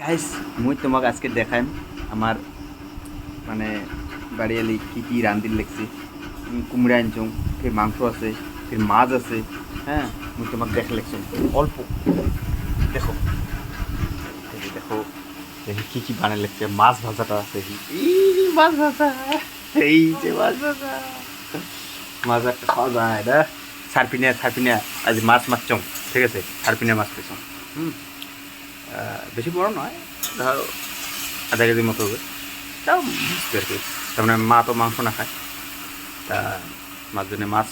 Guys মুই তোমাক আজকে দেখাইম আমার মানে বাড়ি এলি কি কি রান্ধির লেগছি। কুমড়া আনছুম, ফির মাংস আছে, ফির মাছ আছে। হ্যাঁ, মুই তোমাক দেখা লেগছি অল্প। দেখো, এই যে দেখো, দেখি কি কি বানাই লেগছে। মাছ ভাজাটা আছে, এই মাছ ভাজা, এই যে মাছ ভাজা। মাছ একটা খাওয়া যায় না। ছাড়পিনা আজ মাছ মারছম, ঠিক আছে, ছাড়পিনা মাছ পেছম। হুম, বেশি বড় নয়, ধরো আধা কেজির মতো হবে। তাও বুঝতে আর কি, তার মানে মা তো মাংস না খায়, তা মার জন্য মাছ।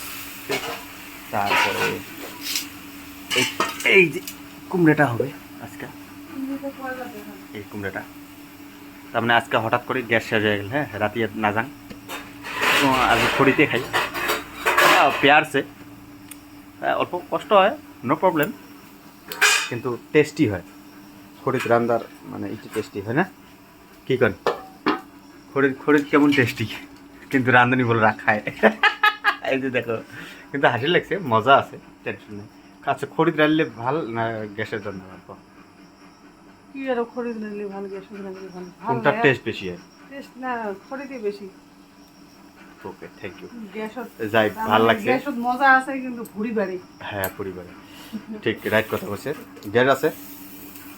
তারপরে এই এই যে কুমড়োটা হবে আজকে, এই কুমড়োটা। তার মানে আজকে হঠাৎ করে গ্যাস শেষ হয়ে গেল। হ্যাঁ, রাতে না যান, আজকে খড়িতে খাই। পেয়ারছে, অল্প কষ্ট হয়, নো প্রবলেম, কিন্তু টেস্টি হয়। খড়িতে রান্নার মানে একটু টেস্টি হয় না, কী করেন? খড়ির কেমন টেস্টি, কিন্তু রাঁধুনি বলে রাখায়। এই যে দেখো, কিন্তু হাসি লাগছে, মজা আছে, টেনশন নেই। আচ্ছা, খড়িত রাঁধলে ভাল না গ্যাসের জন্য অল্প? কি আর খড়ি দিলে ভালো গ্যাস দিলে ভালো কোনটা টেস্ট বেশি হয়? টেস্ট না খড়িতে বেশি ওকে, থ্যাংক ইউ। গ্যাসত যাই, ভাল লাগছে। গ্যাসত মজা আছে কিন্তু ভুড়ি বাড়ি। হ্যাঁ, পরিবারে ঠিক রাইট কথা বলছে। গ্যাস আছে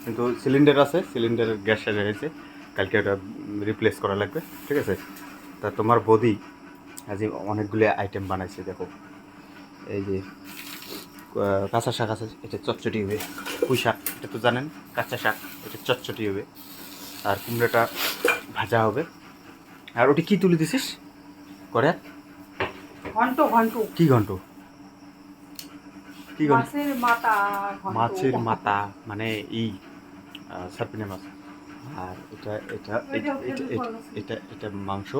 কিন্তু সিলিন্ডার আছে, সিলিন্ডারের গ্যাস শেষ হয়ে গেছে, কালকে ওটা রিপ্লেস করা লাগবে, ঠিক আছে। তা তোমার বৌদি আজ অনেকগুলো আইটেম বানাইছে, দেখো। এই যে কাঁচা শাক আছে, এটা চটচটি হবে। পুঁই শাক, এটা তো জানেন, কাঁচা শাক, এটা চটচটি হবে। আর কুমড়োটা ভাজা হবে। আর ওটি কি তুলে দিছিস করে? ঘন্ট ঘন্ট কি ঘন্ট? কি ঘন্ট? মাছের মাথা ঘন্ট। মাছের মাথা, মানে এই সার্পিনা মাছ। আর এটা এটা এটা এটা এটা এটা মাংস।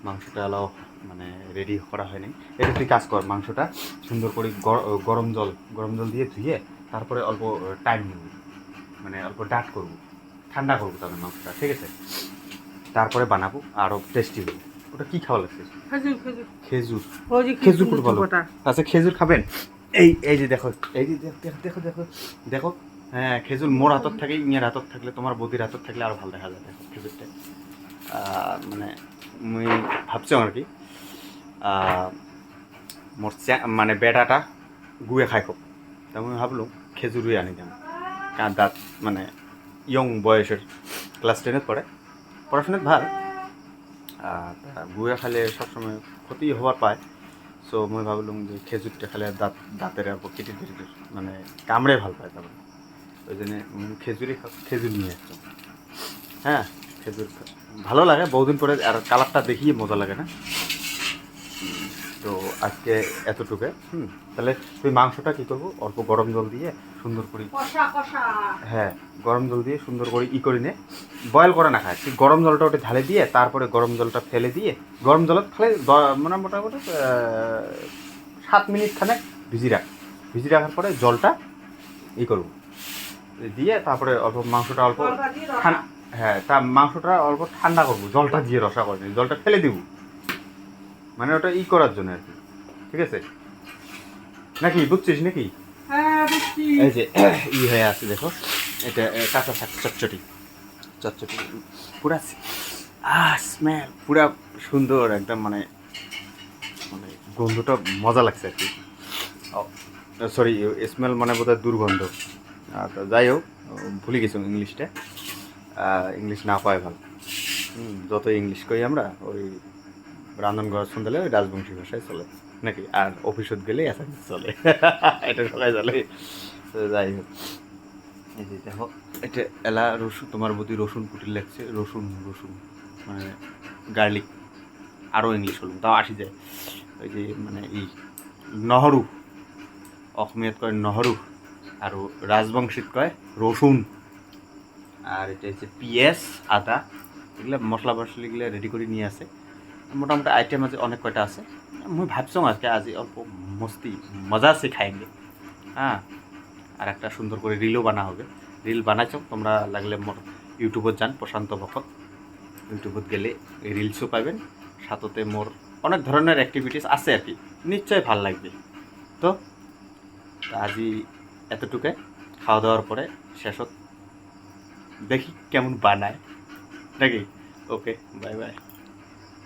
মাংসটা আলাও মানে রেডি করা হয়নি। এটা তুই কাজ কর, মাংসটা সুন্দর করে গরম জল দিয়ে ধুয়ে তারপরে অল্প টাইম নেব, মানে অল্প ডাট করবো, ঠান্ডা করবো তাহলে মাংসটা, ঠিক আছে। তারপরে বানাবো, আরও টেস্টি হবে। ওটা কী খাওয়া লাগছে? খেজুর খেজুর খেজুর। ওই যে খেজুর কুটো বলো। কুটোটা। আচ্ছা, খেজুর খাবেন? এই এই যে দেখো, এই যে দেখো দেখো দেখো। হ্যাঁ, খেজুর মোর হাতত থাকে, ইংয়ের হাতত থাকলে, তোমার বৌদির হাতত থাকলে আরও ভালো দেখা যায়। দেখো খেজুরটা, মানে মুই ভাবছি আর কি, মোর মানে বেটাটা গুয়ে খাই খুব, তা আমি ভাবলাম খেজুরই আনি দেন। কার দাঁত মানে ইয়ং বয়সের, ক্লাস 10 পড়ে, পড়াশোনায় ভাল। গুয়ে খালে সবসময় ক্ষতি হবার পায়। সো মই ভাবলাম যে খেজুরটা খালে দাঁতের আর কেটে ধরে মানে কামড়ে ভাল পায়, তারপরে ওই জন্য খেজুর নিয়ে আসতাম। হ্যাঁ, খেজুর ভালো লাগে বহুদিন পরে, আর কালারটা দেখিয়ে মজা লাগে না। তো আজকে এতটুকু। তাহলে তুই মাংসটা কী করবো, অল্প গরম জল দিয়ে সুন্দর করে, কষা কষা। হ্যাঁ, গরম জল দিয়ে সুন্দর করে করে নে। বয়েল করে না খায়, তুই গরম জলটা ওটা ঢালে দিয়ে তারপরে গরম জলটা ফেলে দিয়ে, গরম জলত ফেলে মানে মোটামুটি 7 মিনিট খানেক ভিজি রাখার পরে জলটা করবো দিয়ে, তারপরে অল্প মাংসটা অল্প ঠান্ডা, হ্যাঁ, তা মাংসটা অল্প ঠান্ডা করবো, জলটা দিয়ে রসা করে নিই, জলটা ফেলে দিব, মানে ওটা করার জন্য আর কি, ঠিক আছে নাকি? বুঝছিস নাকি? হ্যাঁ বুঝছি। এই যে হয়ে আছে দেখো, এটা কাঁচা শাক চটচটি পুরা স্মেল পুরা সুন্দর একদম, মানে মানে গন্ধটা মজা লাগছে আর কি। সরি, স্মেল মানে বোধহয় দুর্গন্ধ। তো যাই হোক, ভুলে গেছি ইংলিশটা, ইংলিশ না পায় ভালো। যত ইংলিশ কই আমরা, ওই রান্ধনঘর শুনতে ওই রাজবংশী ভাষায় চলে নাকি, আর অফিসত গেলে অ্যাসামিস চলে। এটা সবাই চলে। তো যাই হোক, এই যে দেখো, এটা এলা রসুন, তোমার প্রতি রসুন কুটির লাগছে, রসুন মানে গার্লিক, আরও ইংলিশ হলো তাও আসি যায়। ওই যে মানে নহরু, অসমীয়াত কয় নহরু, আর রাজবংশীত কয় রসুন। আর এটা হচ্ছে পিঁয়াজ, আদা, এগুলো মশলা মশলিগুলো রেডি করে নিয়ে আসে। মোটামুটি আইটেম আছে, অনেক কয়টা আছে। মুই ভাবছিলাম আজকে আজি অল্প মজা আছে খাইলে। হ্যাঁ, আর একটা সুন্দর করে রিলও বানা হবে। রিল বানাইছ তোমরা, লাগলে মোর ইউটিউবত যান, প্রশান্ত ভকত, ইউটিউবত গেলে এই রিলসও পাইবেন। সাথতে মোর অনেক ধরনের অ্যাক্টিভিটিস আছে আর কি, নিশ্চয়ই ভাল লাগবে। তো আজি এতটুকু, খাওয়া দাওয়ার পরে শেষত দেখি কেমন বানায় নাকি। ওকে, বাই বাই।